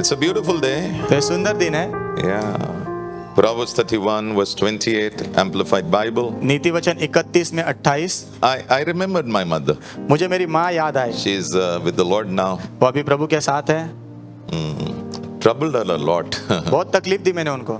It's a beautiful day. तो ये सुंदर दिन है। Yeah. Proverbs 31 verse 28 Amplified Bible. नीति वचन 31 में 28। I remembered my mother. मुझे मेरी माँ याद आई। She's with the Lord now. वो अभी प्रभु के साथ है। Troubled her a lot. बहुत तकलीफ दी मैंने उनको।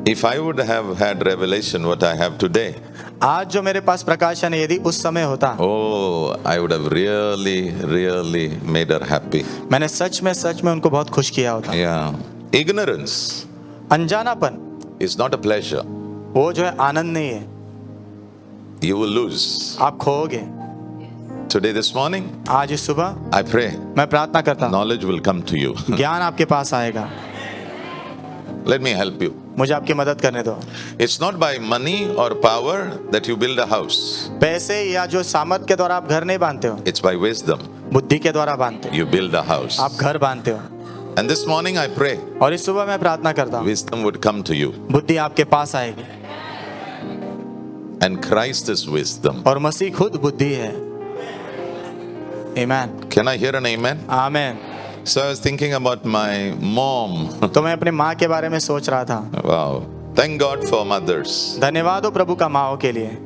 If I would have had revelation what I have today, आज जो मेरे पास प्रकाशन है, यदि उस समय होता, oh, I would have really made her happy. मैंने सच में उनको बहुत खुश किया होता। Yeah. Ignorance अनजानापन is not a pleasure. वो जो है आनंद नहीं है, You will lose. आप खोओगे। Today, this morning, आज इस सुबह I pray मैं प्रार्थना करता हूँ, knowledge will come to you. ज्ञान आपके पास आएगा। Let me help you. मुझे आपकी मदद करने दो। It's not by money or power that you build a house. पैसे या जो सामर्थ के द्वारा आप घर नहीं बांधते हो, It's by wisdom बुद्धि के द्वारा बांधते हो। you build a house. आप घर बांधते हो। And this morning I pray और इस सुबह मैं प्रार्थना करता हूँ, wisdom would come to you. बुद्धि आपके पास आएगी। And Christ is wisdom. और मसीह खुद बुद्धि है। Amen. Can I hear an amen? Amen. So I was thinking about my mom. तो मैं अपनी माँ के बारे में सोच रहा था। Wow. Thank God for mothers. धन्यवाद हो प्रभु का माँओं के लिए।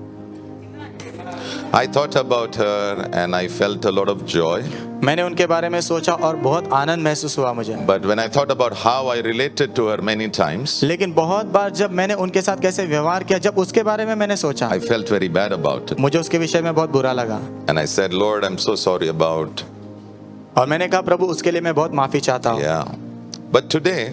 I thought about her and I felt a lot of joy. मैंने उनके बारे में सोचा और बहुत आनंद महसूस हुआ मुझे। But when I thought about how I related to her many times, लेकिन बहुत बार जब मैंने उनके साथ कैसे व्यवहार किया, जब उसके बारे में मैंने सोचा, I felt very bad about it. मुझे उसके विषय में बहुत बुरा लगा। And I said, Lord, I'm so sorry about. और मैंने कहा प्रभु उसके लिए मैं बहुत माफी चाहता हूँ। Yeah. But today,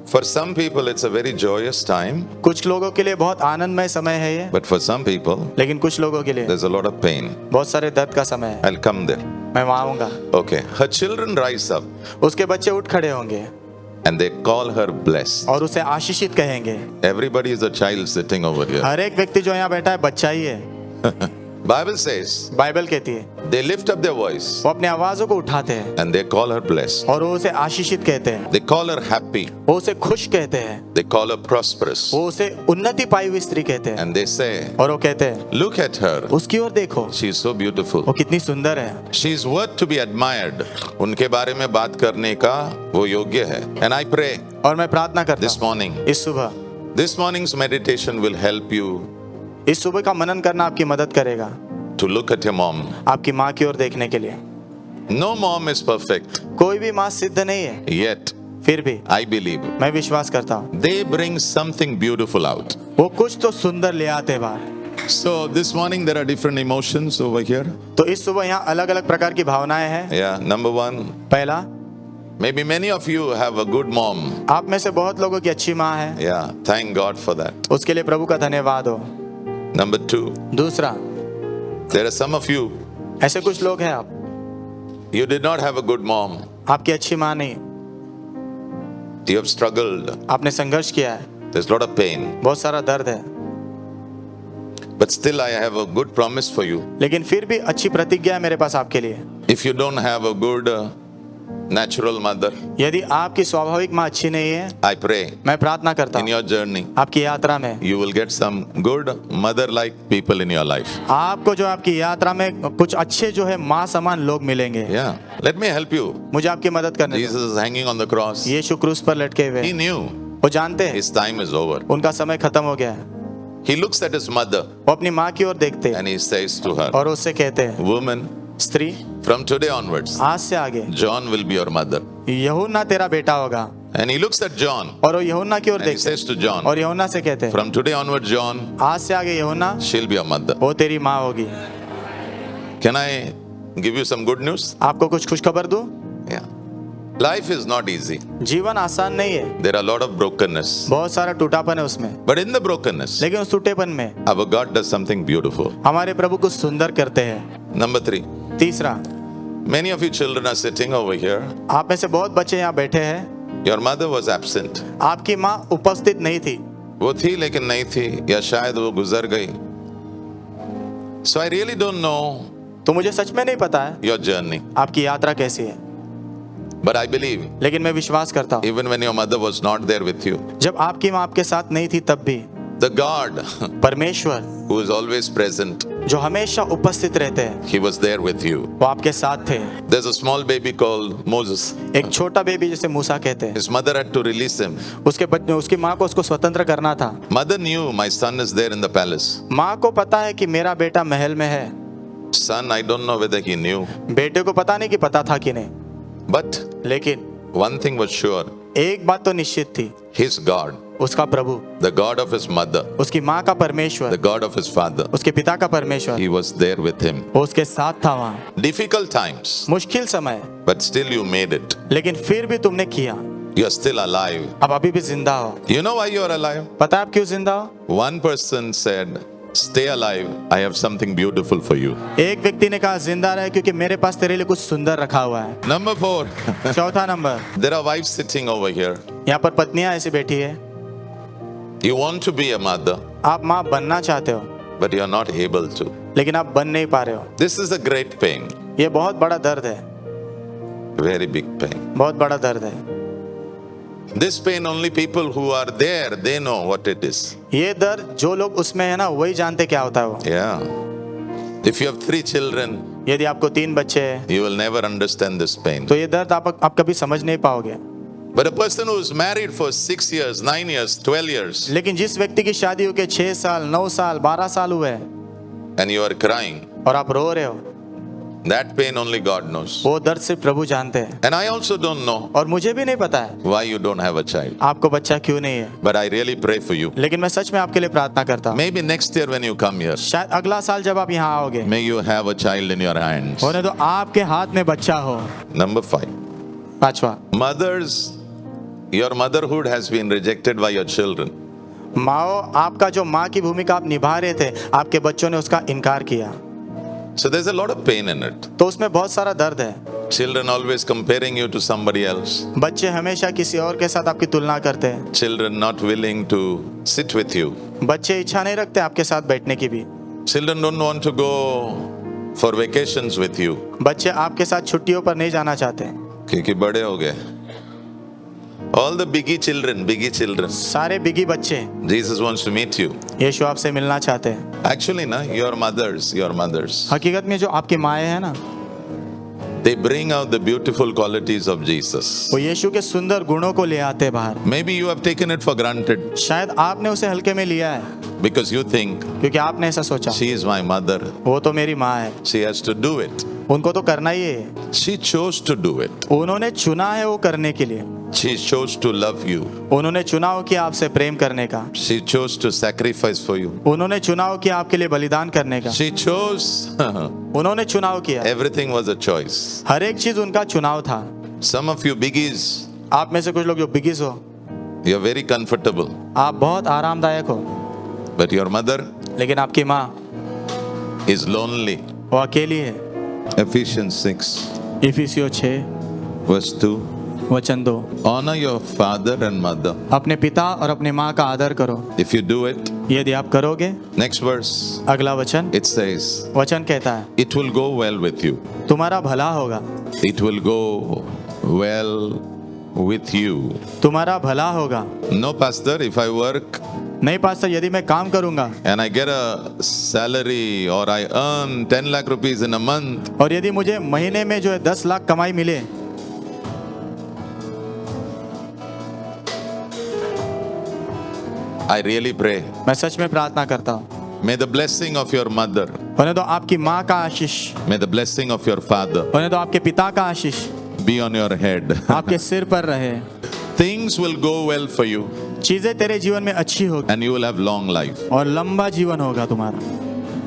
for some people, it's a very joyous time. कुछ लोगों के लिए बहुत आनंदमय समय है ये, But for some people, लेकिन कुछ लोगों के लिए there's a lot of pain. बहुत सारे दर्द का समय है। I'll come there. मैं वहाँ आऊंगा। Okay. Her children rise up उसके बच्चे उठ खड़े होंगे and they call her blessed. और उसे आशीषित कहेंगे। Everybody is a child sitting over here. हर एक व्यक्ति जो यहाँ बैठा है बच्चा ही है। Bible says बाइबल कहती है they lift up their voice वो अपने आवाजों को उठाते हैं and they call her blessed. और वो उसे आशीषित कहते हैं, They call her happy. वो उसे खुश कहते हैं, They call her prosperous. वो उसे उन्नति पाई हुई स्त्री कहते हैं। And they say, और वो कहते हैं look at her. उसकी ओर देखो, She's so beautiful. वो कितनी सुंदर है, She's worth to be admired. उनके बारे में बात करने का वो योग्य है. And I pray और मैं प्रार्थना करता this हूँ morning, इस सुबह, this morning's meditation will help you इस सुबह का मनन करना आपकी मदद करेगा to look at your mom. आपकी माँ की ओर देखने के लिए। No mom is perfect. कोई भी माँ सिद्ध नहीं है, Yet, फिर भी I believe मैं विश्वास करता हूँ they bring something beautiful out. वो कुछ तो सुंदर ले आते हैं बाहर। So this morning there are different emotions over here. तो इस सुबह यहाँ अलग अलग प्रकार की भावनाएं हैं। Yeah, number one, पहला, maybe many of you have a good mom. आप में से बहुत लोगों की अच्छी माँ है, Yeah, thank God for that. उसके लिए प्रभु का धन्यवाद हो। Number two, दूसरा, there are some of you, ऐसे कुछ लोग हैं आप, you did not have a good mom. आपकी अच्छी माँ नहीं, You have struggled. आपने संघर्ष किया है, There's a lot of pain. बहुत सारा दर्द है, But still I have a good promise for you. लेकिन फिर भी अच्छी प्रतिज्ञा है मेरे पास आपके लिए। If you don't have a good natural mother, यदि आपकी स्वाभाविक माँ अच्छी नहीं है, I pray मैं प्रार्थना करता in हूँ your journey, आपकी यात्रा में you will get some good mother-like people in your life. आपको जो आपकी यात्रा में कुछ अच्छे जो है माँ समान लोग मिलेंगे। Yeah. Let me help you. मुझे आपकी मदद करने दो। Jesus is hanging on the cross. यीशु क्रूस पर लटके हुए, He knew वो जानते हैं his time is over. उनका समय खत्म हो गया है। He looks at his mother वो अपनी माँ की ओर देखते हैं and he says to her, और उससे कहते हैं, woman, स्त्री, from today onwards, आज से आगे John will be your mother. यूहन्ना तेरा बेटा होगा। And he looks at John और वो यूहन्ना की ओर and he देखते says to John, और यूहन्ना से कहते हैं, from today onwards, John, आज से आगे यूहन्ना she'll be your mother. वो तेरी माँ होगी। Can I give you some good news? आपको कुछ खुशखबर दूं? Yeah. Life is not easy. जीवन आसान नहीं है, There are a lot of brokenness. बहुत सारा टूटापन है उसमें, But in the brokenness, लेकिन उस टूटेपन में our God does something beautiful. हमारे प्रभु कुछ सुंदर करते हैं। Number three, तीसरा, many of you children are sitting over here. आप में से बहुत बच्चे यहाँ बैठे हैं, Your mother was absent. आपकी माँ उपस्थित नहीं थी, वो थी लेकिन नहीं थी या शायद वो गुजर गई. So I really don't know तो मुझे सच में नहीं पता है your journey. आपकी यात्रा कैसी है, But I believe लेकिन मैं विश्वास करता हूँ even when your mother was not there with you, जब आपकी माँ आपके साथ नहीं थी तब भी The God परमेश्वर who is always present, जो हमेशा उपस्थित रहते हैं, He was there with you. वो आपके साथ थे। There's a small baby called Moses. एक छोटा बेबी जिसे मूसा कहते हैं, His mother had to release him. उसकी माँ को उसको स्वतंत्र करना था। Mother knew my son is there in the palace. माँ को पता है कि मेरा बेटा महल में है। Son, I don't know whether he knew. बेटे को पता नहीं कि पता था कि नहीं, But लेकिन one thing was sure. एक बात तो निश्चित थी, His God, उसका प्रभु, the God of his mother, उसकी माँ का परमेश्वर, the God of his father, उसके पिता का परमेश्वर, He was there with him. वो उसके साथ था वहाँ। Difficult times, मुश्किल समय, but still you made it. लेकिन फिर भी तुमने किया। You are still alive. अब अभी भी जिंदा हो। You know why you are alive? पता है आप क्यों जिंदा हो? One person said, stay alive. I have something beautiful for you. एक व्यक्ति ने कहा जिंदा रहे क्योंकि मेरे पास तेरे लिए कुछ सुंदर रखा हुआ है। Number 4. चौथा number, There are wives sitting over here. यहाँ पर पत्नियां ऐसी बैठी है, You want to be a mother, आप माँ बनना चाहते हो but you are not able to. लेकिन आप बन नहीं पा रहे हो। This is a great pain. ये बहुत बड़ा दर्द है, Very big pain. बहुत बड़ा दर्द है। This pain only people who are there, they know what it is. ये दर्द जो लोग उसमें है ना, वही जानते क्या होता है वो। Yeah. If you have 3 children, यदि आपको 3 बच्चे हैं you will never understand this pain. तो ये दर्द आप कभी समझ नहीं पाओगे। But a person who is married for 6 years, 9 years, 12 years, लेकिन जिस व्यक्ति की शादी होके 6 साल, 9 साल, 12 साल हुए हैं and you are crying, और आप रो रहे हो, that pain only God knows. वो दर्द सिर्फ प्रभु जानते हैं। And I also don't know और मुझे भी नहीं पता है why you don't have a child. आपको बच्चा क्यों नहीं है, But I really pray for you. लेकिन मैं सच में आपके लिए प्रार्थना करता हूँ। Maybe next year when you come here, शायद अगला साल जब आप यहाँ आओगे, may you have a child in your hands. होने तो आपके हाथ में बच्चा हो। Number 5. पांचवा, Mothers, your motherhood has been rejected by your children. माओ, आपका जो माँ की भूमिका आप निभा रहे थे, आपके बच्चों ने उसका इनकार किया, So there's a lot of pain in it. तो उसमें बहुत सारा दर्द है। Children always comparing you to somebody else. बच्चे हमेशा किसी और के साथ आपकी तुलना करते हैं। Children not willing to sit with you. बच्चे इच्छा नहीं रखते आपके साथ बैठने की भी। Children don't want to go for vacations with you. बच्चे आपके साथ छुट्टियों पर नहीं जाना चाहते हैं, क्योंकि बड़े हो गए. All the biggie children. सारे बिगी बच्चे Jesus wants to meet you. यीशु आपसे मिलना चाहते हैं। Actually, na, your mothers. हकीकत में जो आपकी माएँ हैं ना, They bring out the beautiful qualities of Jesus. वो यीशु के सुंदर गुणों को ले आते हैं बाहर। Maybe you have taken it for granted शायद आपने उसे हल्के में लिया है because you think क्योंकि आपने ऐसा सोचा, she is my mother. वो तो मेरी माँ है, She has to do it. उनको तो करना ही है। She chose to do it. उन्होंने चुना है वो करने के लिए, She chose to love you. उन्होंने चुना हो कि आपसे प्रेम करने का, She chose to sacrifice for you. उन्होंने चुना हो कि आपके लिए बलिदान करने का, She chose. उन्होंने चुनाव किया। Everything was a choice. हर एक चीज उनका चुनाव था। Some of you biggies, आप में से कुछ लोग जो बिगिस हो, you're very comfortable. आप बहुत आरामदायक हो, But your mother लेकिन आपकी माँ is lonely. वो अकेली है। Ephesians 6, इफिसियों 6 verse 2. वचन 2, Honor your father and mother. अपने पिता और अपनी माँ का आदर करो। If you do it, यदि आप करोगे, next verse, अगला वचन it says, वचन कहता है, it will go well with you. तुम्हारा भला होगा, It will go well with you. तुम्हारा भला होगा। No, pastor, if I work नहीं पास्टर, यदि मैं काम करूंगा and I get a salary or I earn 10 lakh rupees in a month, और यदि मुझे महीने में जो है 10 लाख कमाई मिले, I really pray. मैं सच में प्रार्थना करता हूँ, May the blessing of your mother, होने तो आपकी माँ का आशीष, may the blessing of your father होने तो आपके पिता का आशीष be on your head. आपके सिर पर रहे। Things will go well for you चीजें तेरे जीवन में अच्छी होगी and you will have long life. और लंबा जीवन होगा तुम्हारा।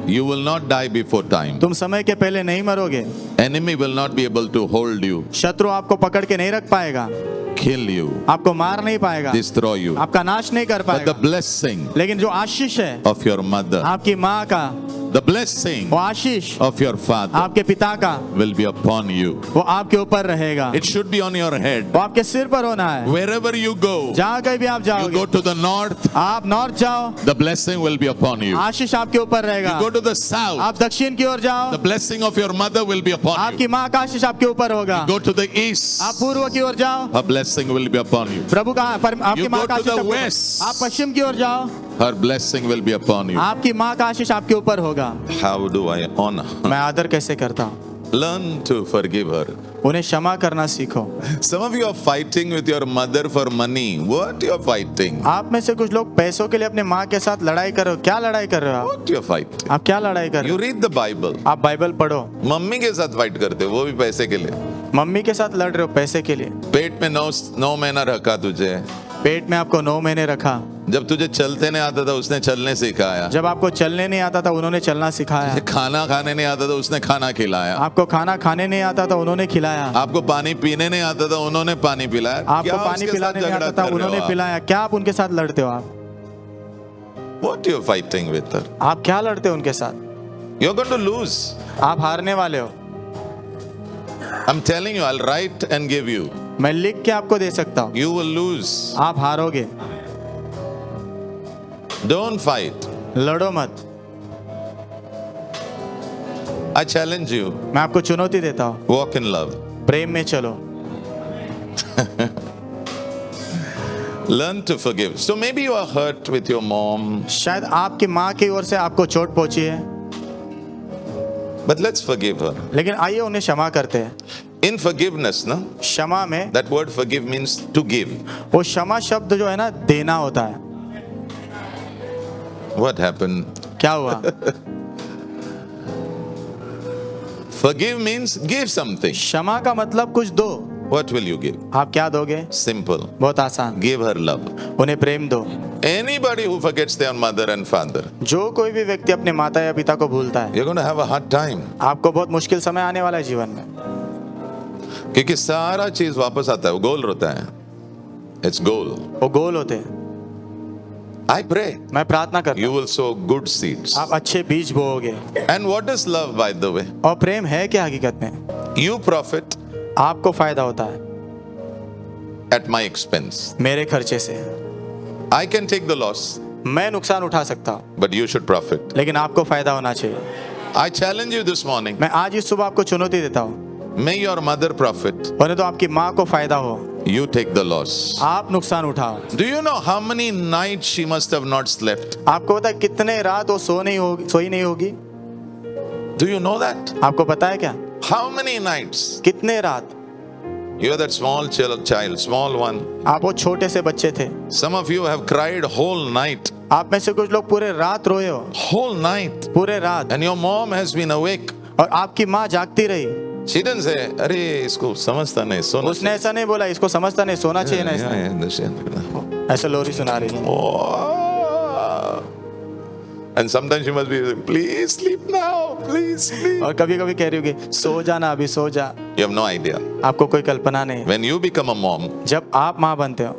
You will not die before time. तुम समय के पहले नहीं मरोगे। Enemy will not be able to hold you, शत्रु आपको पकड़ के नहीं रख पाएगा, kill you, आपको मार नहीं पाएगा, destroy you. आपका नाश नहीं कर But the पाएगा। blessing लेकिन जो आशीष है of your mother, आपकी माँ का, the blessing वो आशीष of your father आपके पिता का, will be upon you. वो आपके ऊपर रहेगा। It should be on your head. वो आपके सिर पर होना है। Wherever you go, जहाँ कहीं भी आप you जाओगे, go to the north, आप नॉर्थ जाओ, the blessing will be upon you. आशीष आपके ऊपर रहेगा। You go to the south, आप दक्षिण की ओर जाओ, the blessing of your mother will be upon आपकी you. माँ का आशीष आपके ऊपर होगा। Go to the east, आप पूर्व की ओर जाओ, a blessing will be upon you. प्रभु का आपकी You माँ go का to आशीष the आपके ऊपर। west. आप पश्चिम की ओर जाओ, Her blessing will be upon you. आपकी माँ का आशीष आपके ऊपर होगा। How do I honor? मैं आदर कैसे करता हूँ? Learn to forgive her. उन्हें क्षमा करना सीखो। Some of you are fighting with your mother for money. What you are fighting? आप में से कुछ लोग पैसों के लिए अपने माँ के साथ लड़ाई कर रहे हो। क्या लड़ाई कर रहे हो आप? What you are fighting? आप क्या लड़ाई कर रहे You हो? read the Bible. आप बाइबल पढ़ो। मम्मी के साथ फाइट करते हो, वो भी पैसे के लिए। मम्मी के साथ लड़ रहे हो पैसे के लिए। पेट में 9 महीना रखा तुझे। पेट में आपको 9 महीने रखा। जब तुझे चलते नहीं आता था उसने चलने सिखाया। जब आपको चलने नहीं आता था उन्होंने चलना सिखाया। खाना खाने नहीं आता था उसने खाना खिलाया। आपको खाना खाने नहीं आता था उन्होंने खिलाया। आपको पानी पीने नहीं आता था उन्होंने पानी पिलाया। आपको पानी पिलाने नहीं आता था उन्होंने पिलाया। क्या आप उनके साथ लड़ते हो आप? What you are fighting with her? आप क्या लड़ते हो उनके साथ? You're going to lose. आप हारने वाले हो। I'm telling you, I'll write and give you. मैं लिख के आपको दे सकता हूँ। You will lose. आप हारोगे। Don't fight. लड़ो मत। I challenge you. मैं आपको चुनौती देता हूँ। Walk in love. प्रेम में चलो। Learn to forgive. So maybe you are hurt with your mom. शायद आपकी माँ की ओर से आपको चोट पहुंची है, But let's forgive her. लेकिन आइए उन्हें क्षमा करते हैं। In forgiveness, no? क्षमा में That word forgive means to give. वो क्षमा शब्द जो है ना देना होता है। What happened? क्या हुआ? Forgive means give something. क्षमा का मतलब कुछ दो। What will you give? आप क्या दोगे? Simple. बहुत आसान। Give her love. उन्हें प्रेम दो। Anybody who forgets their mother and father, जो कोई भी व्यक्ति अपने माता या पिता को भूलता है, you're going to have a hard time. आपको बहुत मुश्किल समय आने वाला है जीवन में। क्योंकि सारा चीज वापस आता है, वो गोल होता है. It's goal. वो गोल होते हैं। I pray मैं प्रार्थना करता you हूँ will sow good seeds. आप अच्छे बीज बोओगे। And what is love, by the way? और प्रेम है क्या हकीकत में? You profit आपको फायदा होता है at my expense. मेरे खर्चे से। I can take the loss, मैं नुकसान उठा सकता हूँ, but you should profit. लेकिन आपको फायदा होना चाहिए। I challenge you this morning. मैं आज इस सुबह आपको चुनौती देता हूँ, May your mother profit. और तो आपकी माँ को फायदा हो, You take the loss. आप नुकसान उठाओ। Do you know how many nights she must have not slept? आपको पता है कितने रात वो सोई नहीं होगी? Do you know that? आपको पता है क्या? How many nights? कितने रात? You are that small child, small one. आप वो छोटे से बच्चे थे। Some of you have cried whole night. आप में से कुछ लोग पूरे रात रोए हो, Whole night. पूरे रात, And your mom has been awake. और आपकी माँ जागती रही। She didn't say, अरे इसको समझता नहीं सोना उसने ऐसा नहीं बोला, इसको समझता नहीं, सोना चाहिए ना चाहिए। इसने। ऐसे लोरी सुना रही है। Oh. And sometimes you must be, please sleep now, please sleep. और कभी कभी कह रही होगी सो जा ना, अभी सो जा। You have no idea. आपको कोई कल्पना नहीं। When you become a mom, जब आप माँ बनते हो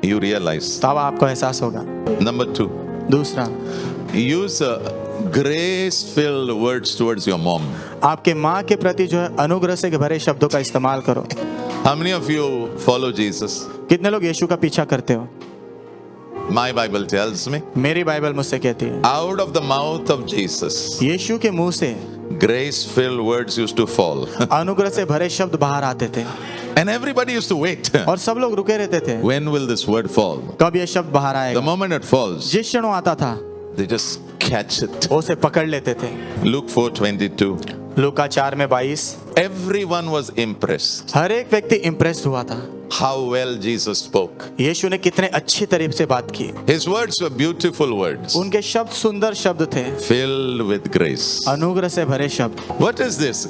you realize. तब आपको एहसास होगा। Number 2, दूसरा, use grace-filled words towards your mom. आपके माँ के प्रति जो है अनुग्रह से भरे शब्दों का इस्तेमाल करो। How many of you follow Jesus? कितने लोग यीशु का पीछा करते हो? My Bible tells me, मेरी बाइबल मुझसे कहती है out of the mouth of Jesus, यीशु के मुंह से grace-filled words used to fall. अनुग्रह से भरे शब्द बाहर आते थे, And everybody used to wait. और सब लोग रुके रहते थे, When will this word fall? कब ये शब्द बाहर The आएगा। moment it falls, जिस क्षण वो आता था they just catch it. वो उसे पकड़ लेते थे। Luke 4:22. Luka 4:22। Everyone was impressed हर एक व्यक्ति इम्प्रेस हुआ था, how well Jesus spoke. यीशु ने कितने अच्छी तरीके से बात की। His words were beautiful words, उनके शब्द सुंदर शब्द थे, filled with grace. अनुग्रह से भरे शब्द। What is this?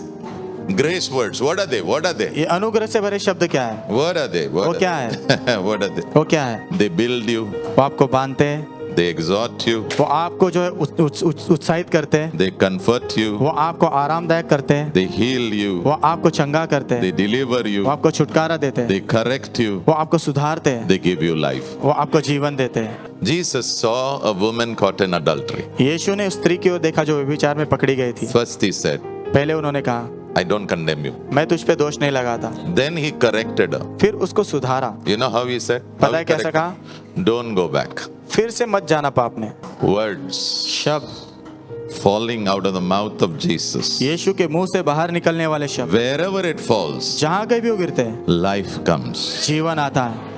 Grace words. What are they? What are they? ये अनुग्रह से भरे शब्द क्या है? What are they? वो What क्या are है? they? What are they? वो क्या है? They build you. वो आपको बांधते हैं, They exhort you. वो आपको जो है उत्साहित करते हैं, They comfort you. वो आपको आरामदायक करते हैं, They heal you. वो आपको चंगा करते They हैं, deliver वो you. आपको छुटकारा देते हैं, They correct you. वो आपको सुधारते हैं, They give you life. वो आपको जीवन देते हैं। Jesus saw a woman caught in adultery. यीशु ने उस स्त्री की ओर देखा जो व्यभिचार में पकड़ी गई थी। First he said, पहले उन्होंने कहा I don't condemn you. मैं तुझ पे दोष नहीं लगाता। Then he corrected her. फिर उसको सुधारा। You know how he said? पता How है he कैसा corrected? कहा? Don't go back. फिर से मत जाना पाप में। Words शब्द falling out of the mouth of Jesus. यीशु के मुंह से बाहर निकलने वाले शब्द Wherever it falls, जहाँ कहीं भी वो गिरते हैं life comes. जीवन आता है।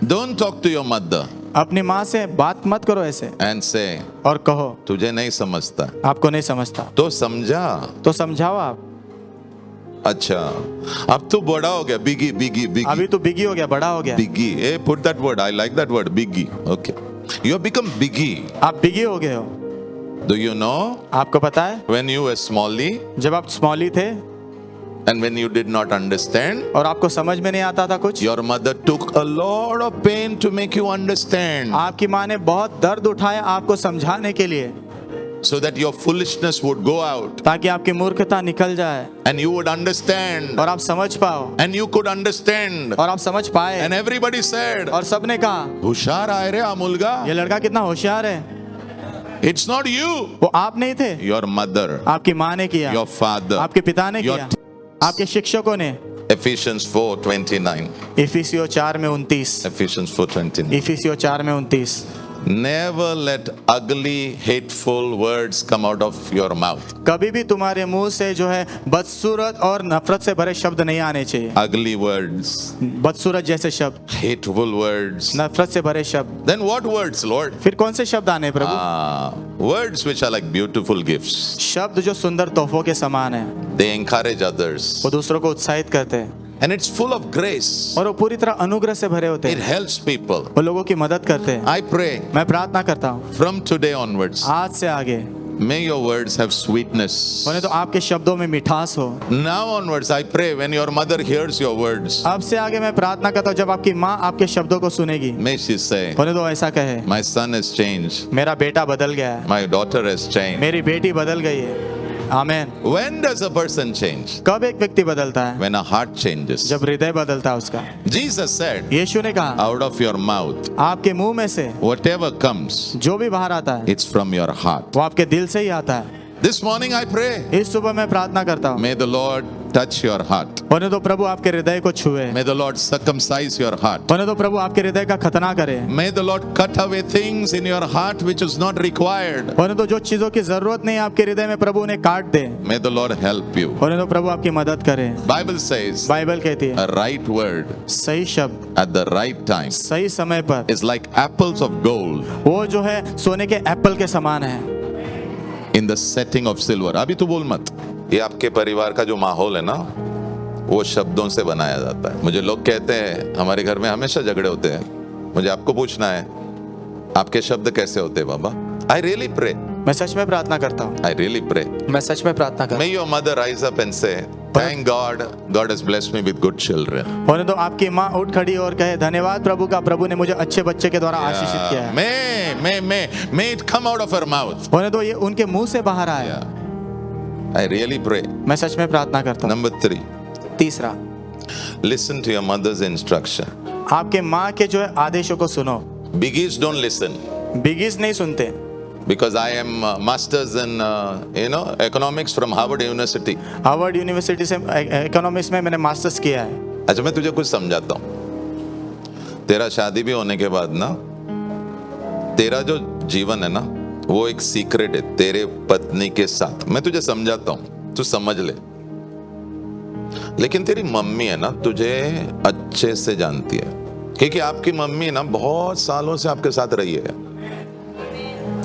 Don't talk to your mother अपनी माँ से बात मत करो ऐसे and say, और कहो तुझे नहीं समझता आपको नहीं समझता, तो समझा। तो समझाओ आप। अच्छा, अब तो बड़ा हो गया, बिगी बिगी बिगी अभी तो बिगी हो गया, बड़ा हो गया। बिगी। ए, put that word, I like that word, बिगी। Okay, you have become biggie। आप बिगी हो गए हो। Do you know आपको पता है when you were smally जब आप स्मॉली थे and when you did not understand, और आपको समझ में नहीं आता था कुछ, your mother took a lot of pain to make you understand, आपकी माँ ने बहुत दर्द उठाया आपको समझाने के लिए, so that your foolishness would go out ताकि आपकी मूर्खता निकल जाए and you would understand और आप समझ पाओ and you could understand। और आप समझ पाए। And everybody said, और सबने कहा होशियार आए रे अमुलगा। ये लड़का कितना होशियार है। It's not you, वो आप नहीं थे, your mother, आपकी माँ ने किया, your father। आपके पिता ने your किया, आपके शिक्षकों ने। Ephesians 4:29, इफिसियों 4 में 29, Ephesians 4:29। इफिसियों 4 में 29। Never let ugly, hateful words come out of your mouth। कभी भी तुम्हारे मुंह से जो है बदसूरत और नफरत से भरे शब्द नहीं आने चाहिए। Ugly words, बदसूरत जैसे शब्द, hateful words। नफरत से भरे शब्द। Then what words, Lord? फिर कौन से शब्द आने प्रभु? Words which are like beautiful gifts। शब्द जो सुंदर तोहफों के समान है, They encourage others वो दूसरों को उत्साहित करते हैं and it's full of grace। और वो पूरी तरह अनुग्रह से भरे होते It हैं, helps people। वो लोगों की मदद करते हैं। I pray मैं प्रार्थना करता हूँ from today onwards, आज से आगे may your words have sweetness। उन्हें तो आपके शब्दों में मिठास हो। Now onwards, I pray when your mother hears your words, अब से आगे मैं प्रार्थना करता हूँ जब आपकी माँ आपके शब्दों को सुनेगी, may she say, उन्हें तो ऐसा कहे, my son has changed, मेरा बेटा बदल गया है, my daughter has changed। मेरी बेटी बदल गई है। आमेन। When does a person change? कब एक व्यक्ति बदलता है? When a heart changes। जब हृदय बदलता है उसका। Jesus said, यीशु ने कहा out of your mouth, आपके मुंह में से whatever comes, जो भी बाहर आता है it's from your heart। वो आपके दिल से ही आता है। This morning I pray, इस सुबह मैं प्रार्थना करता हूँ, may the Lord touch your heart। उन्हें तो प्रभु आपके हृदय को छुए, May the Lord circumcise your heart। उन्हें तो प्रभु आपके हृदय का खतना करे, May the Lord cut away things in your heart which is not required। उन्हें तो जो चीजों की जरूरत नहीं है आपके हृदय में प्रभु उन्हें काट दे, May the Lord help you। उन्हें तो प्रभु आपकी मदद करे। Bible says, बाइबल कहती है a right word सही शब्द at the right time सही समय पर is like apples of gold वो जो है सोने के एप्पल के समान है, in the setting of silver। अभी तो बोल मत। ये आपके परिवार का जो माहौल है ना, वो शब्दों से बनाया जाता है। मुझे लोग कहते हैं हमारे घर में हमेशा झगड़े होते हैं, मुझे आपको पूछना है आपके शब्द कैसे होते हैं बाबा? I really pray, मैं सच में प्रार्थना करता हूँ, I really pray। मैं सच में प्रार्थना करता May your mother rise up and say, thank God, God has blessed me with good children। हूँ। उन्हें तो आपकी माँ उठ खड़ी और कहे धन्यवाद प्रभु का, प्रभु ने मुझे अच्छे बच्चे के द्वारा आशीषित किया है। May it come out of her mouth। उन्हें तो ये उनके मुंह से बाहर आए। I really pray। मैं सच में प्रार्थना करता हूँ। Number 3, तीसरा, listen to your mother's instruction। आपके माँ के जो है आदेशों को सुनो। Biggies don't listen बिगीज नहीं सुनते, because I am masters in economics from Harvard University। Harvard university से इकोनॉमिक्स में मैंने मास्टर्स किया है। अच्छा, मैं तुझे कुछ समझाता हूँ। तेरा शादी भी होने के बाद ना, तेरा जो जीवन है ना, वो एक सीक्रेट है तेरे पत्नी के साथ। मैं तुझे समझाता हूँ, तू समझ ले। लेकिन तेरी मम्मी है ना, तुझे अच्छे से जानती है, क्योंकि आपकी मम्मी ना बहुत सालों से आपके साथ रही है।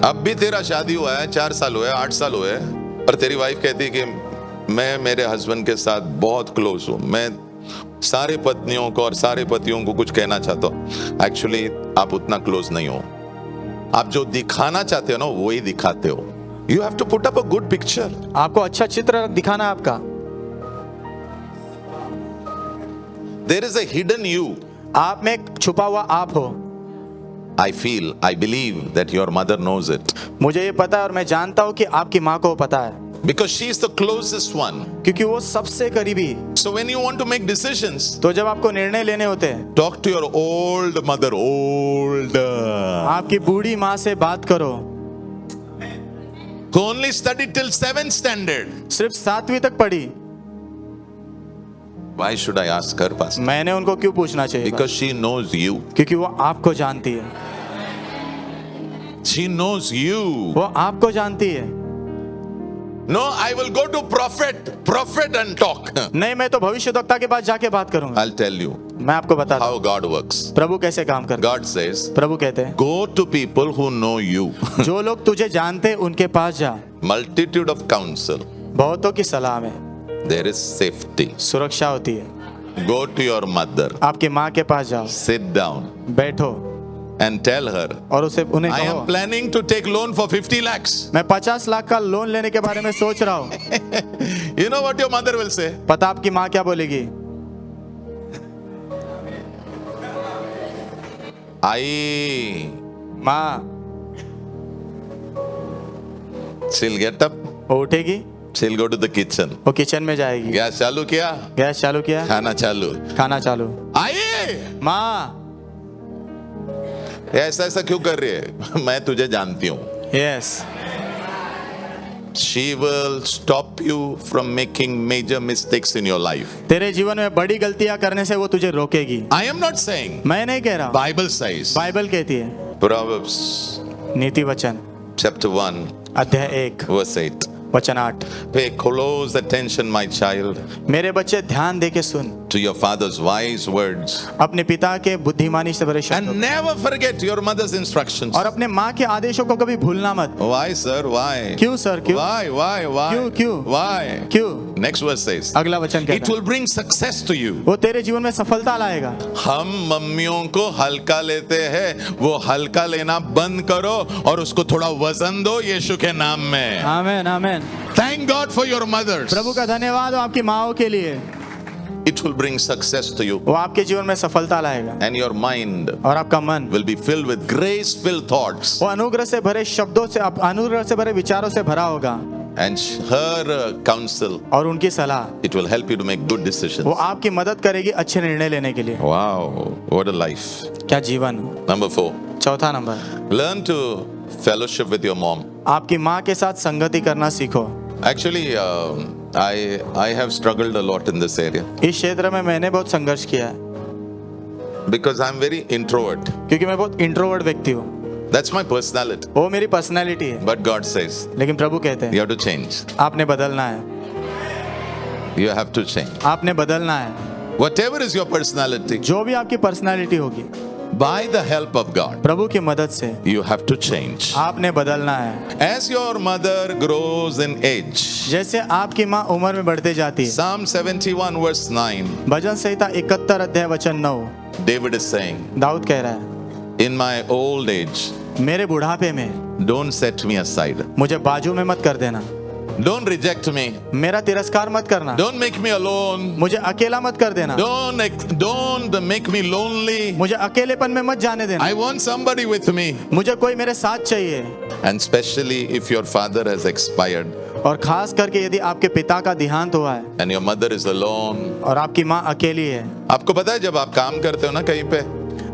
अब भी तेरा शादी हुआ है, 4 साल हुए, 8 साल हुए, और तेरी वाइफ कहती है कि मैं मेरे हस्बैंड के साथ बहुत क्लोज हूँ, मैं सारे पत्नियों को और सारे पतियों को कुछ कहना चाहता हूँ। एक्चुअली आप उतना क्लोज नहीं हो, आप जो दिखाना चाहते हो ना वही दिखाते हो। You have to put up a good picture. आपको अच्छा चित्र दिखाना है आपका। There is a hidden you. आप में एक छुपा हुआ आप हो। I feel, I believe that your mother knows it मुझे ये पता है और मैं जानता हूँ कि आपकी माँ को पता है, because she is the closest one। क्योंकि वो सबसे करीबी। So when you want to make decisions, तो जब आपको निर्णय लेने होते हैं, talk to your old mother, older, आपकी बूढ़ी माँ से बात करो, who only studied till 7th standard। सिर्फ 7वीं तक पढ़ी। Why should I ask her, Pastor? मैंने उनको क्यों पूछना चाहिए? Because she knows you। क्योंकि वो आपको जानती है, She knows you। वो आपको जानती है। No, I will go to prophet and talk. नहीं, मैं तो भविष्यद्वक्ता के पास जाके बात करूंगा। I'll tell you मैं आपको बताता हूँ how God works. प्रभु कैसे काम करते God says, हैं। प्रभु कहते हैं, go to people who know you. जो लोग तुझे जानते हैं उनके पास जा। Multitude of counsel. बहुतों की सलाह में There is safety. सुरक्षा होती है। Go to your mother. आपकी माँ के पास जाओ, Sit down बैठो and tell her, और उन्हें I am कहो, planning to take loan for 50 lakhs. मैं 50 लाख का लोन लेने के बारे में सोच रहा हूँ। You know what your mother will say? पता आपकी माँ क्या बोलेगी? I, माँ, she'll get up, वो उठेगी, she'll go to the kitchen. वो किचन में जाएगी, गैस चालू किया, गैस चालू किया, खाना चालू. खाना चालू। आइए, माँ, ऐसा ऐसा क्यों कर रही है? मैं तुझे जानती हूँ. Yes, She will stop you from making major mistakes in your life. तेरे जीवन में बड़ी गलतियां करने से वो तुझे रोकेगी। I am not saying. मैं नहीं कह रहा, Bible says. बाइबल कहती है। Proverbs नीति वचन chapter 1 अध्याय 1 verse 8. वचन 8, Pay close attention, my child, मेरे बच्चे ध्यान दे के सुन to your father's wise words. अपने पिता के बुद्धिमानी से भरे शब्दों And never forget your mother's instructions. और अपने माँ के आदेशों को कभी भूलना मत। Why, sir? Why? क्यों सर, क्यों? Why? क्यों? Why? क्यों? Next verse says, अगला वचन it कहता है, will bring success to you. वो तेरे जीवन में सफलता लाएगा। हम मम्मियों को हल्का लेते हैं, वो हल्का लेना बंद करो और उसको थोड़ा वजन दो यीशु के नाम में. आमेन, आमेन। Thank God for your mothers. प्रभु का धन्यवाद हो आपकी माँओं के लिए। It will bring success to you. वो आपके जीवन में सफलता लाएगा And your mind और आपका मन will be filled with grace-filled thoughts. वो अनुग्रह से भरे शब्दों से, अनुग्रह से भरे विचारों से भरा होगा। And her counsel, और उनकी सलाह it will help you to make good decisions. वो आपकी मदद करेगी अच्छे निर्णय लेने के लिए। Wow, what a life. क्या जीवन। Number 4, चौथा number, learn to fellowship with your mom. आपकी माँ के साथ संगति करना सीखो। Actually, I have struggled a lot in this area इस क्षेत्र में मैंने बहुत संघर्ष किया है because I'm very introvert. क्योंकि मैं बहुत इंट्रोवर्ट व्यक्ति हूँ। That's my personality. वो मेरी पर्सनैलिटी है। But God says, लेकिन प्रभु कहते you हैं have to change. आपने बदलना है, You have to change. आपने बदलना है। Whatever is your personality, जो भी आपकी पर्सनैलिटी होगी, by the help of God, प्रभु की मदद से you have to change. आपने बदलना है। As your mother grows in age, जैसे आपकी माँ उम्र में बढ़ते जाती है। Psalm 71 verse 9, भजन संहिता 71 अध्याय वचन 9, David is saying, दाऊद कह रहा है, in my old age, मेरे बुढ़ापे में don't set me aside. मुझे बाजू में मत कर देना, Don't reject me. मेरा तिरस्कार मत करना, Don't make me alone. मुझे अकेला मत कर देना, Don't make me lonely. मुझे अकेलेपन में मत जाने देना, I want somebody with me. मुझे कोई मेरे साथ चाहिए। And especially if your father has expired और खास करके यदि आपके पिता का देहांत हुआ है and your mother is alone. और आपकी माँ अकेली है। आपको पता है जब आप काम करते हो ना कहीं पे,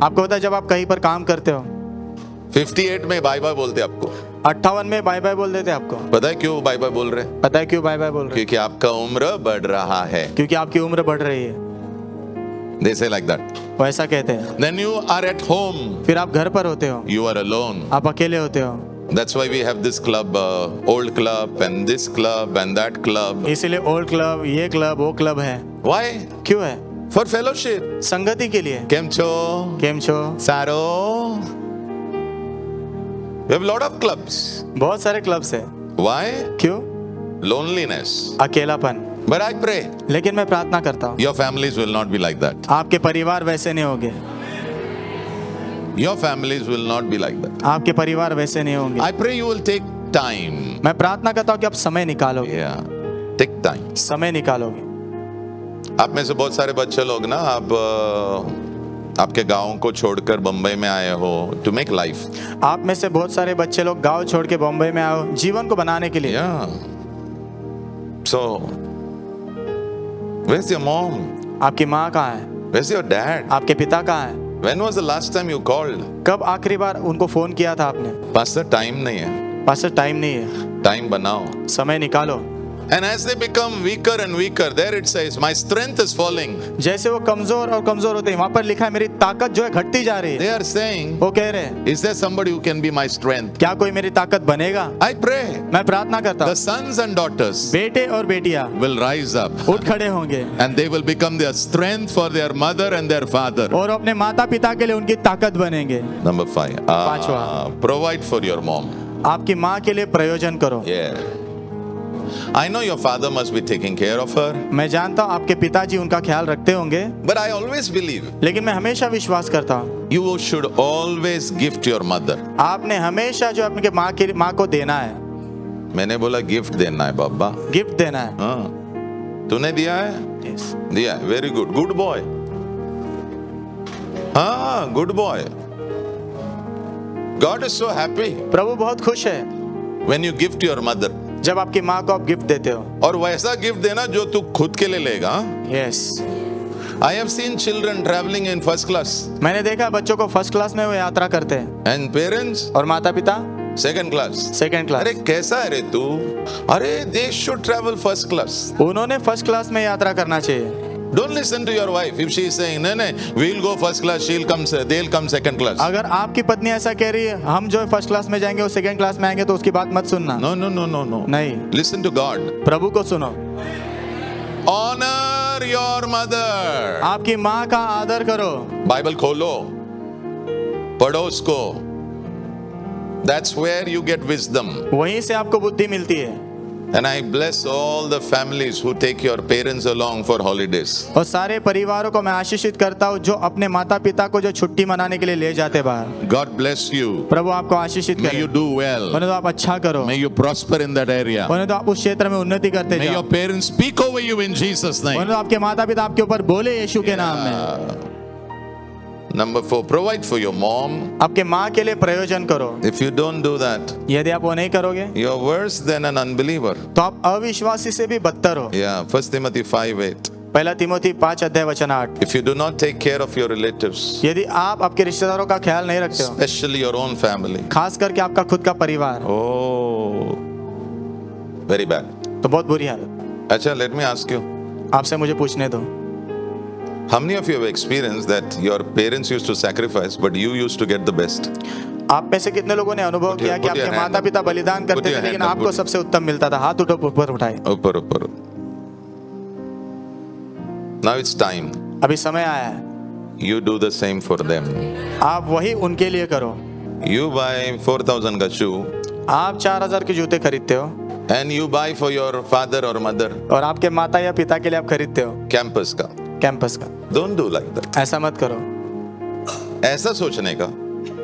आपको पता है जब आप कहीं पर काम करते हो 58 में बाय बाय बोलते हैं आपको. 58 में बाय बाय बोल देते हैं आपको। पता है क्यों बाय बाय बोल रहे हैं? पता है क्यों बाय बाय बोल रहे हैं? क्योंकि आपका उम्र बढ़ रहा है. क्योंकि आपकी उम्र बढ़ रही है। They say like that. वो ऐसा कहते हैं। Then you are at home. फिर आप घर पर होते हो, You are alone. आप अकेले होते हो। That's why we have this club, old club and this club and that club. इसीलिए ओल्ड क्लब, ये क्लब, वो क्लब है। Why? क्यों है? For fellowship. संगति के लिए। Kemcho, केम छो? Saro. We have a lot of clubs. बहुत सारे क्लब्स है। Why? क्यों? Loneliness. अकेलापन। But I pray लेकिन मैं प्रार्थना करता हूँ your families will not be like that. आपके परिवार वैसे नहीं होंगे, Your families will not be like that. आपके परिवार वैसे नहीं होंगे। I pray you will take time. मैं प्रार्थना करता हूँ कि आप समय निकालोगे, Yeah. Take time. समय निकालोगे। आप में से बहुत सारे बच्चे लोग ना आपके गाँव को छोड़कर बम्बई में आए हो to make life. आप में से बहुत सारे बच्चे लोग गांव छोड़ के बॉम्बे में आओ जीवन को बनाने के लिए। Yeah. So, where's your mom? आपकी माँ कहाँ है? Where's your dad? आपके पिता कहाँ है? When was the last time you called? कब आखिरी बार उनको फोन किया था आपने? पास्टर टाइम नहीं है. पास टाइम नहीं है, टाइम बनाओ. समय निकालो. And as they become weaker and weaker, there it says, my strength is falling. जैसे वो कमजोर और कमजोर होते हैं, वहां पर लिखा है मेरी ताकत जो है घटती जा रही है। They are saying, वो कह रहे हैं, is there somebody who can be my strength? क्या कोई मेरी ताकत बनेगा? I pray मैं प्रार्थना करता the हूँ, sons and daughters बेटे और बेटियां will rise up उठ खड़े होंगे and they will become their strength for their mother and their father. और अपने माता पिता के लिए उनकी ताकत बनेंगे। Number 5. पांचवा। Provide for your mom. आपकी माँ के लिए प्रयोजन करो। Yeah. I know your father must be taking care of her, मैं जानता हूँ आपके पिताजी उनका ख्याल रखते होंगे, but I always believe लेकिन मैं हमेशा विश्वास करता हूँ you should always gift your mother. आपने हमेशा जो अपने माँ को देना है, मैंने बोला गिफ्ट देना है बाबा। गिफ्ट देना है। हाँ, तूने दिया है? Yes. दिया है, वेरी गुड, गुड बॉय। हाँ, good boy. God is so happy प्रभु बहुत खुश है when you gift your mother. जब आपकी माँ को आप गिफ्ट देते हो। और वैसा गिफ्ट देना जो तू खुद के लिए लेगा। Yes, I have seen children traveling in first class मैंने देखा बच्चों को फर्स्ट क्लास में वो यात्रा करते हैं and parents और माता पिता second class. Second class. अरे कैसा है रे तू? अरे they should travel first class. उन्होंने फर्स्ट क्लास में यात्रा करना चाहिए। Don't listen to your wife if she is saying, "No, no, we'll go first class. They'll come second class." अगर आपकी पत्नी ऐसा कह रही है हम जो फर्स्ट क्लास में जाएंगे वो सेकंड क्लास में आएंगे, तो उसकी बात मत सुनना। No, no, no, no, no. नहीं, Listen to God. प्रभु को सुनो। Honor your mother. आपकी माँ का आदर करो। बाइबल खोलो, पढ़ो उसको। That's where you get wisdom. वहीं से आपको बुद्धि मिलती है। And I bless all the families who take your parents along for holidays. और सारे परिवारों को मैं आशीषित करता हूँ जो अपने माता पिता को जो छुट्टी मनाने के लिए ले जाते बाहर। God bless you. प्रभु आपको आशीषित May करे। you do well. उन्हें तो आप अच्छा करो। May you prosper in that area. उन्हें तो आप उस क्षेत्र में उन्नति करते May जाओ। your parents speak over you in Jesus' name. उन्हें तो आपके माता पिता आपके ऊपर बोले यीशु के नाम में। Number 4, provide for your mom. आपके माँ के लिए प्रयोजन करो। If you don't do that, यदि आप वो नहीं करोगे you're worse than an unbeliever. तो आप अविश्वासी से भी बदतर हो। Yeah, 1 Timothy 5:8. पहला Timothy 5:8। If you do not take care of your relatives, यदि आप आपके रिश्तेदारों का ख्याल नहीं रखते हो, especially your own family, खास करके आपका खुद का परिवार, oh, very bad. तो बहुत बुरी हालत। अच्छा, let me ask you. आपसे मुझे पूछने दो, How many of you have experienced that your parents used to sacrifice, but you used to get the best? आप में से कितने लोगों ने अनुभव किया कि put your आपके hand माता up. पिता बलिदान Put करते your थे लेकिन hand up, आपको put- सबसे उत्तम मिलता था? हाथ ऊपर उठाए। ऊपर ऊपर. Now it's time. अभी समय आया है, You do the same for them. आप वही उनके लिए करो। You buy 4,000 का shoe, आप 4000 के जूते खरीदते हो and you buy for your father or mother और आपके माता या पिता के लिए आप खरीदते हो campus का. कैंपस का। Don't do like that. ऐसा मत करो। ऐसा सोचने का,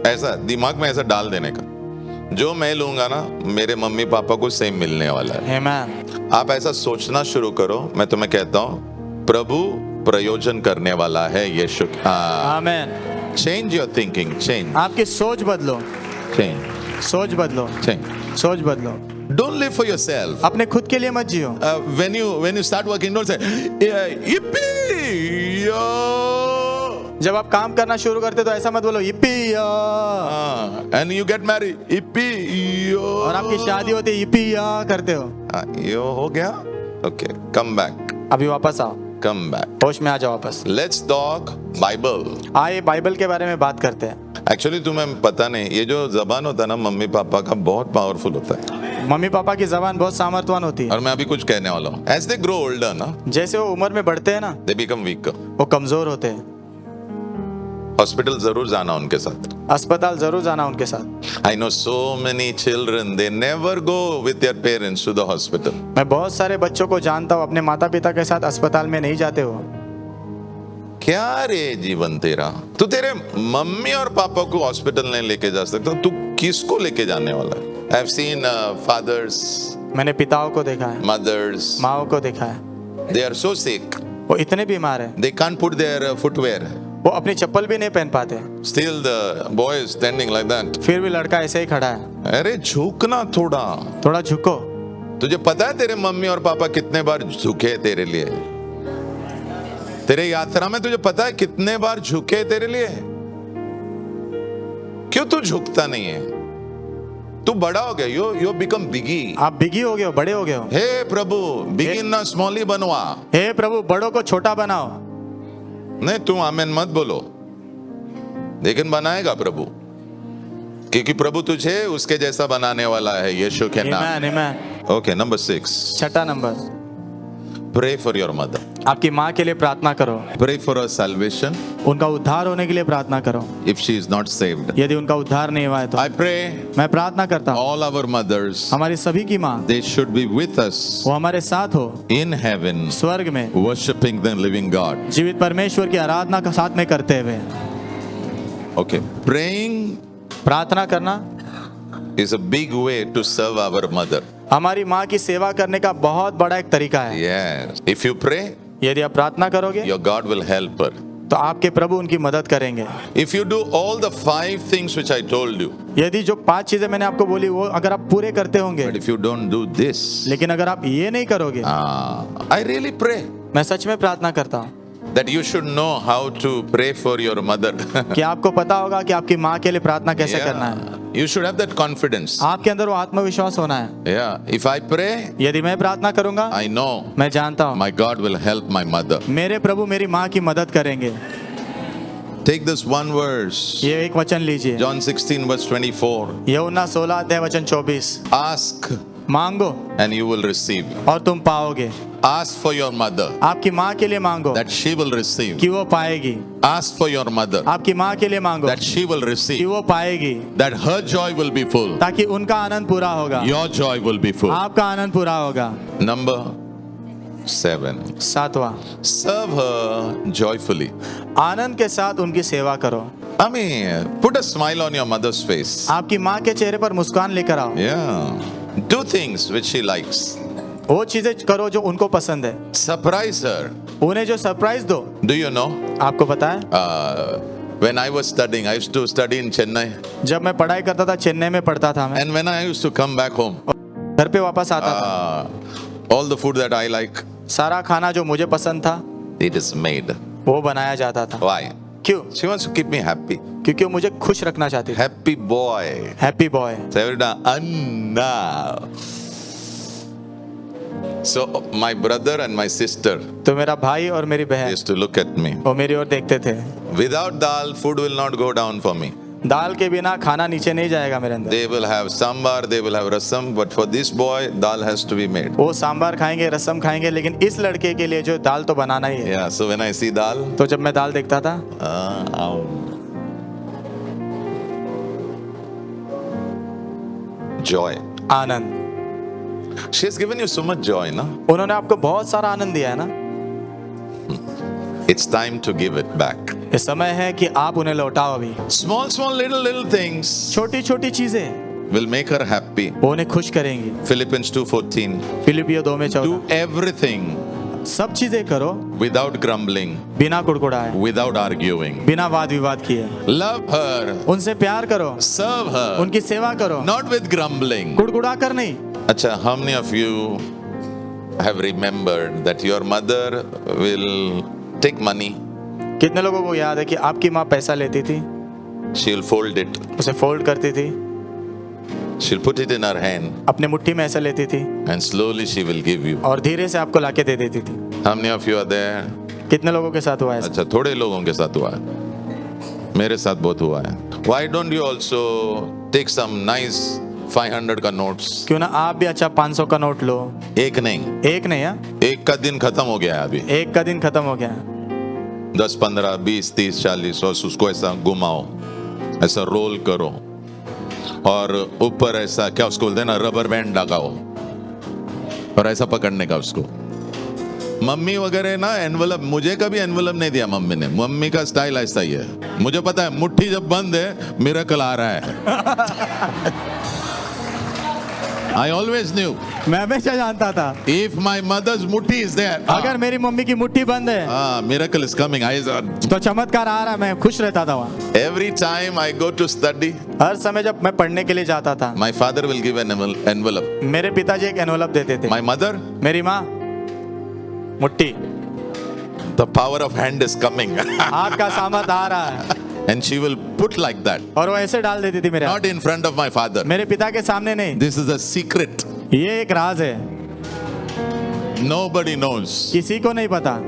ऐसा दिमाग में ऐसा डाल देने का, जो मैं लूंगा ना मेरे मम्मी पापा को सेम मिलने वाला है। आमीन। आप ऐसा सोचना शुरू करो। मैं तुम्हें कहता हूँ प्रभु प्रयोजन करने वाला है यीशु। आमीन। चेंज योर थिंकिंग, चेंज आपकी सोच बदलो, चेंज सोच बदलो, चेंज। सोच बदलो। Don't live for yourself. अपने खुद के लिए मत जियो। when you start working, don't say yippee yo. जब आप काम करना शुरू करते तो ऐसा मत बोलो yippee या। And you get married, yippee yo. और आपकी शादी होती है yippee या करते हो। यो हो गया? Okay, come back, अभी वापस आओ, come back. होश में आ जाओ वापस। Let's talk Bible. आइए बाइबल के बारे में बात करते हैं। एक्चुअली तुम्हें पता नहीं, ये जो जबान होता है ना मम्मी पापा का, बहुत पावरफुल होता है। मम्मी पापा की जबान बहुत सामर्थ्यवान होती है। और मैं अभी कुछ कहने वाला हूँ। As they grow older ना, जैसे वो उम्र में बढ़ते हैं ना, they become weaker. वो कमजोर होते हैं। हॉस्पिटल जरूर जाना उनके साथ। अस्पताल जरूर जाना उनके साथ। I know so many children, they never go with their parents to the hospital. मैं बहुत सारे बच्चों को जानता हूँ अपने माता पिता के साथ अस्पताल में नहीं जाते हो। क्या रे जीवन तेरा, तू तेरे मम्मी और पापा को हॉस्पिटल नहीं लेके जा सकता, तू किसको लेके जाने वाला है? I've seen fathers, मैंने पिताओं को देखा है, mothers, माओं को देखा है, they are so sick, वो इतने बीमार हैं, they can't put their footwear. वो अपनी चप्पल भी नहीं पहन पाते, Still the boy is standing like that. फिर भी लड़का ऐसे ही खड़ा है। अरे झुकना थोड़ा। थोड़ा झुको। तुझे पता है तेरे मम्मी और पापा कितने बार झुके तेरे लिए? तेरे यात्रा में तुझे पता है कितने बार झुके तेरे लिए? क्यों तू झुकता नहीं है? तू बड़ा हो गया, यू बिकम बिगी। आप बिगी हो गए हो, बड़े हो गए हो। हे प्रभु, बिगिन ना स्मॉल ही बनवा। हे प्रभु, बड़ों को छोटा बनाओ। नहीं, तू आमेन मत बोलो, लेकिन बनाएगा प्रभु, क्योंकि प्रभु तुझे उसके जैसा बनाने वाला है, यीशु के नाम। आमेन, आमेन। ओके, नंबर 6, छठा number, pray for your mother. आपकी माँ के लिए प्रार्थना करो। प्रे फॉर हर सैल्वेशन उनका उद्धार होने के लिए प्रार्थना करो। If she is not saved. यदि उनका उद्धार नहीं हुआ है तो आई प्रे मैं प्रार्थना करता हूँ ऑल आवर मदर्स, हमारी सभी की माँ, they should be with us वो हमारे साथ हो इन हेवन, स्वर्ग में, वर्शिपिंग द लिविंग गॉड। जीवित परमेश्वर की आराधना का साथ में करते हुए। ओके, प्रेइंग प्रार्थना करना is a big way to serve our mother. हमारी माँ की सेवा करने का बहुत बड़ा एक तरीका है। Yes. If you pray, यदि आप प्रार्थना करोगे your God will help her. तो आपके प्रभु उनकी मदद करेंगे। If you do all the 5 things which I told you, यदि जो 5 चीजें मैंने आपको बोली वो अगर आप पूरे करते होंगे, but if you don't do this, लेकिन अगर आप ये नहीं करोगे, I really pray मैं सच में प्रार्थना करता हूँ that you should know how to pray for your mother. कि आपको पता होगा कि आपकी माँ के लिए प्रार्थना कैसे करना है। You should have that confidence. आपके अंदर वो आत्मविश्वास होना है। Yeah. If I pray, यदि मैं प्रार्थना करूंगा, I know मैं जानता हूँ my God will help my mother. मेरे प्रभु मेरी माँ की मदद करेंगे। Take this one verse. ये एक वचन लीजिए, John 16 verse 24. यूहन्ना 16 अध्याय वचन 24। Ask मांगो and you will receive. और तुम पाओगे। Ask for your mother आपकी माँ के लिए मांगो that she will receive. कि वो पाएगी। Ask for your mother आपकी माँ के लिए मांगो that she will कि receive. वो पाएगी, That her joy will be full. ताकि उनका आनंद पूरा होगा, Your joy will be full. आपका आनंद पूरा होगा। Number 7. 7वां, Serve her joyfully. आनंद के साथ उनकी सेवा करो। I mean, put a smile on your mother's face. आपकी माँ के चेहरे पर मुस्कान लेकर आओ। Yeah. Do things which she likes. वो चीजें करो जो उनको पसंद है। Surprise her. उन्हें जो सरप्राइज दो। Do you know? आपको पता है, When I was studying, I used to study in Chennai. जब मैं पढ़ाई करता था चेन्नई में पढ़ता था मैं, And when I used to come back home, घर पे वापस आता था, all the food that I like, सारा खाना जो मुझे पसंद था it is made. वो बनाया जाता था। Why? क्यों? She wants to keep me happy. क्योंकि वो मुझे खुश रखना चाहती थी। Happy boy. Happy boy. So every time, Anna. So my brother and my sister तो मेरा भाई और मेरी बहन used to look at me. वो मेरी ओर देखते थे। Without dal, food will not go down for me. दाल के बिना खाना नीचे नहीं जाएगा मेरे अंदर। They will have sambar, they will have rasam, but for this boy, dal has to be made. वो सांबार खाएंगे, रसम खाएंगे, लेकिन इस लड़के के लिए जो दाल तो बनाना ही है। Yeah, so when I see dal, तो जब मैं दाल देखता था, joy. Anand. She has given you so much joy, na? उन्होंने आपको बहुत सारा आनंद दिया है ना। It's time to give it back. ये समय है कि आप उन्हें लौटाओ अभी। Small, small, little things छोटी छोटी चीजें will make her happy. वो उन्हें खुश करेंगी। Philippians 2:14. फिलिपियो 2 में 14। Do everything सब चीजें करो without grumbling, बिना कुड़कुड़ाए, without arguing. बिना वाद विवाद किए। Love her, उनसे प्यार करो, serve her, उनकी सेवा करो, not with grumbling. कुड़कुड़ा कर नहीं। Acha, how many of you have remembered that your mother will take money, कितने लोगों को याद है कि आपकी माँ पैसा लेती थी, she will fold it, उसे फोल्ड करती थी, she'll put it in her hand, अपने मुट्ठी में ऐसा लेती थी and slowly she will give you. और धीरे से आपको लाके दे देती थी। How many of you are there? कितने लोगों के साथ हुआ है? अच्छा, थोड़े लोगों के साथ हुआ है, मेरे साथ बहुत हुआ है. Why don't you also take some nice 500 का notes? क्यों ना आप भी अच्छा 500 का नोट लो। एक नहीं, एक नहीं है, एक का दिन खत्म हो गया है अभी. एक का दिन खत्म हो गया। 10, 15, 20, 30, 40 और उसको ऐसा घुमाओ, ऐसा रोल करो और ऊपर ऐसा क्या उसको बोलते हैं ना, रबर बैंड लगाओ और ऐसा पकड़ने का उसको. मम्मी वगैरह ना एनवलप, मुझे कभी एनवलप नहीं दिया मम्मी ने. मम्मी का स्टाइल ऐसा ही है. मुझे पता है मुट्ठी जब बंद है मिरेकल आ रहा है. I always knew. मैं हमेशा जानता था If my mother's mutti is there, अगर मेरी मम्मी की मुट्ठी बंद है miracle is coming. तो चमत्कार आ रहा है। मैं खुश रहता था वहाँ। Every time I go to study, हर समय जब मैं पढ़ने के लिए जाता था, my father will give an envelope. मेरे पिताजी एक एनवलप देते थे। My mother, मेरी माँ मुट्ठी। the power of hand is coming. हाथ का सामर्थ आ रहा है। And she will put like that. और वो ऐसे डाल देती थी मेरे हाथ। Not in front of my father. मेरे पिता के सामने नहीं। This is a secret. ये एक राज है, Nobody knows. किसी को नहीं पता।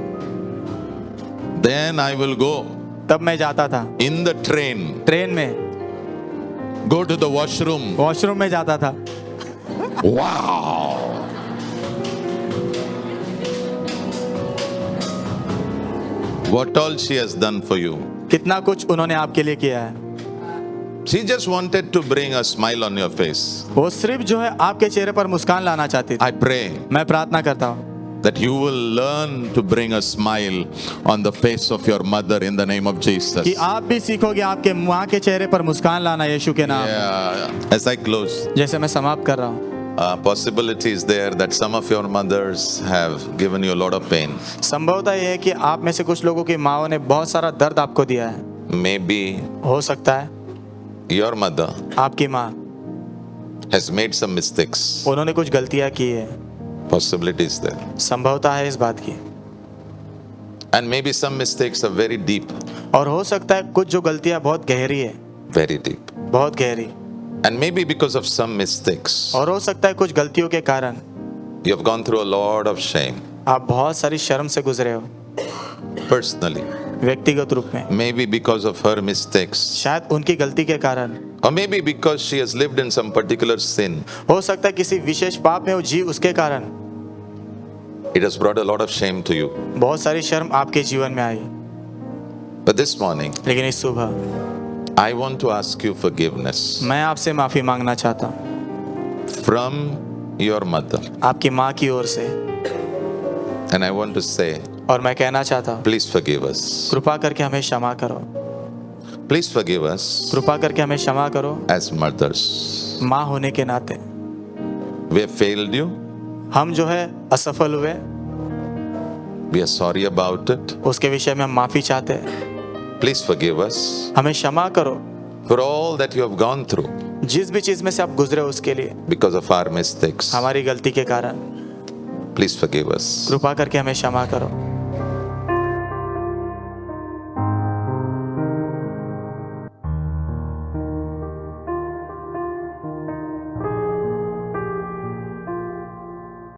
Then I will go तब मैं जाता था in the train, ट्रेन में, go to the washroom. Washroom में जाता था। Wow. What all she has done for you. कितना कुछ उन्होंने आपके लिए किया है। She just wanted to bring a smile on your face. वो सिर्फ जो है आपके चेहरे पर मुस्कान लाना चाहती थी। I pray मैं प्रार्थना करता हूँ that you will learn to bring a smile on the face of your mother in the name of Jesus. कि आप भी सीखोगे आपके माँ के चेहरे पर मुस्कान लाना यीशु के नाम। Yeah. As I close, जैसे मैं समाप्त कर रहा हूँ, possibility is there that some of your mothers have given you a lot of pain. संभवतः यह है कि आप में से कुछ लोगों की माँओं ने बहुत सारा दर्द आपको दिया है। Maybe हो सकता है your mother आपकी माँ, has made some mistakes. उन्होंने कुछ गलतियाँ की है। Possibility is there. संभवतः है इस बात की। And maybe some mistakes are very deep. और हो सकता है कुछ जो गलतियाँ बहुत गहरी है, Very deep. बहुत गहरी। And maybe because of some mistakes, और हो सकता है कुछ गलतियों के कारण you have gone through a lot of shame. आप बहुत सारी शर्म से गुजरे हो, Personally, व्यक्तिगत रूप में। maybe because of her mistakes, शायद उनकी गलती के कारण, or maybe because she has lived in some particular sin. हो सकता है किसी विशेष पाप में वो जी, उसके कारण It has brought a lot of shame to you. बहुत सारी शर्म आपके जीवन में आई। But this morning, लेकिन इस सुबह I want to ask you forgiveness मैं आपसे माफी मांगना चाहता हूँ from your mother. आपकी माँ की ओर से, And I want to say, और मैं कहना चाहता हूँ please forgive us. कृपा करके हमें क्षमा करो, Please forgive us कृपा करके हमें क्षमा करो as mothers. माँ होने के नाते। We have failed you. हम जो है असफल हुए, We are sorry about it. उसके विषय में हम माफी चाहते हैं। Please forgive us हमें क्षमा करो for all that you have gone through जिस भी चीज में से आप गुजरे उसके लिए, because of our mistakes. हमारी गलती के कारण। Please forgive us. कृपा करके हमें क्षमा करो।